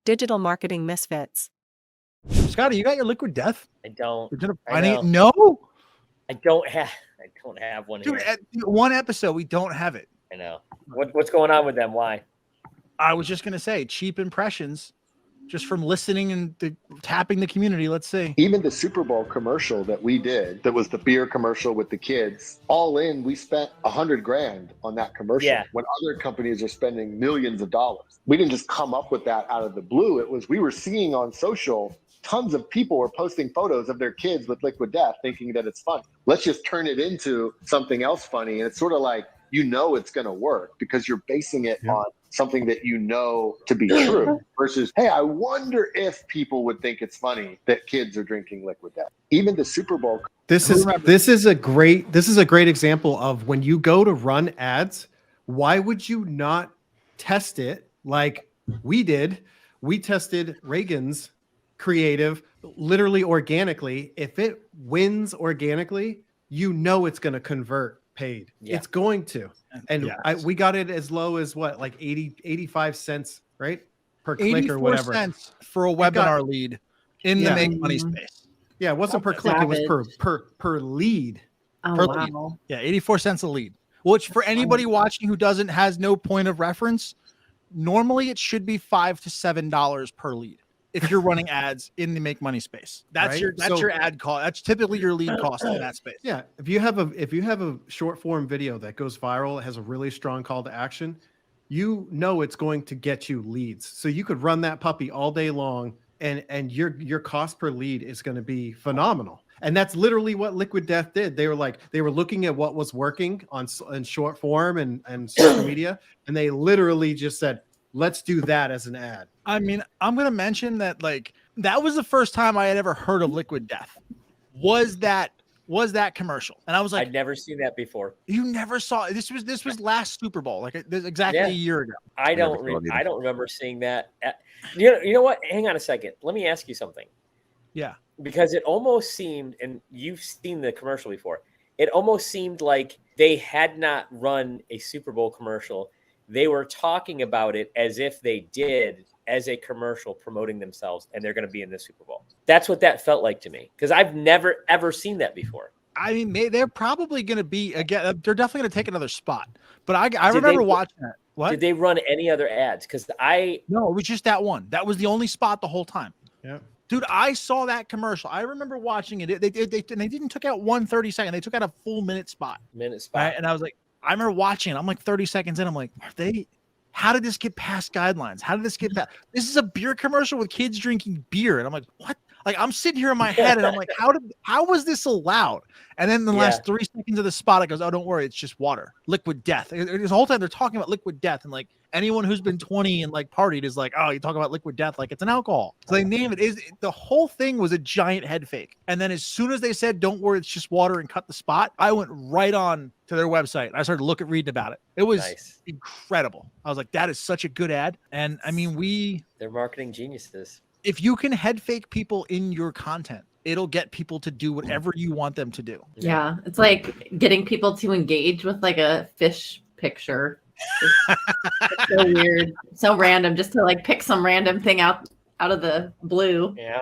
Digital Marketing Misfits. Scotty, you got your liquid death? I don't. No. I don't have one. Dude, here. one episode we don't have it. I know. What's going on with them? Why? I was just gonna say cheap impressions, just from listening and tapping the community. Let's see. Even the Super Bowl commercial that we did, that was the beer commercial with the kids, all in, we spent $100,000 on that commercial. Yeah. When other companies are spending millions of dollars. We didn't just come up with that out of the blue. It was, we were seeing on social, tons of people were posting photos of their kids with liquid death, thinking that it's funny. Let's just turn it into something else funny. And it's sort of like, it's going to work because you're basing it on something that you know to be true versus, hey, I wonder if people would think it's funny that kids are drinking liquid death. Even the Super Bowl. This is a great example of when you go to run ads, why would you not test it like we did? We tested Reagan's creative literally organically. If it wins organically, it's going to convert paid. Yeah. It's going to. And we got it as low as what, like 85 cents, right? Per click or whatever. 84 cents for a webinar lead in the make money space. Yeah, it wasn't per click, it was per lead. Oh, per wow. lead. Yeah, 84 cents a lead. Which for anybody watching who has no point of reference, normally it should be $5 to $7 per lead. If you're running ads in the make money space, that's right? your ad cost. That's typically your lead cost in that space. Yeah. If you have a short form video that goes viral, it has a really strong call to action, it's going to get you leads. So you could run that puppy all day long and your cost per lead is going to be phenomenal. And that's literally what Liquid Death did. They were looking at what was working in short form and social media. And they literally just said, let's do that as an ad. I mean, I'm going to mention that that was the first time I had ever heard of Liquid Death. Was that commercial? And I was like, I'd never seen that before. You never saw it. This was last Super Bowl, exactly a year ago. I don't remember seeing that. You know what? Hang on a second. Let me ask you something. Yeah. Because it almost seemed, and you've seen the commercial before, it almost seemed like they had not run a Super Bowl commercial. They were talking about it as if they did as a commercial promoting themselves and they're going to be in the Super Bowl. That's what that felt like to me because I've never, ever seen that before. I mean, they're probably going to be, again, they're definitely going to take another spot. But I remember watching that. What? Did they run any other ads? No, it was just that one. That was the only spot the whole time. Yeah. Dude, I saw that commercial. I remember watching it. They didn't took out 1 30-second. They took out a full minute spot. Right? And I was like, I remember watching it. I'm like 30 seconds in. I'm like, how did this get past guidelines? How did this get past? This is a beer commercial with kids drinking beer. And I'm like, what? Like, I'm sitting here in my head and I'm like, how was this allowed? And then the last 3 seconds of the spot, it goes, oh, don't worry. It's just water. Liquid death. The whole time they're talking about liquid death. And like anyone who's been 20 and like partied is like, oh, you talk about liquid death like it's an alcohol. So they name it. The whole thing was a giant head fake. And then as soon as they said, don't worry, it's just water and cut the spot, I went right on to their website. And I started reading about it. It was incredible. I was like, that is such a good ad. And I mean, they're marketing geniuses. If you can head fake people in your content, it'll get people to do whatever you want them to do. Yeah. It's like getting people to engage with like a fish picture. It's so weird, so random, just to like pick some random thing out of the blue. Yeah.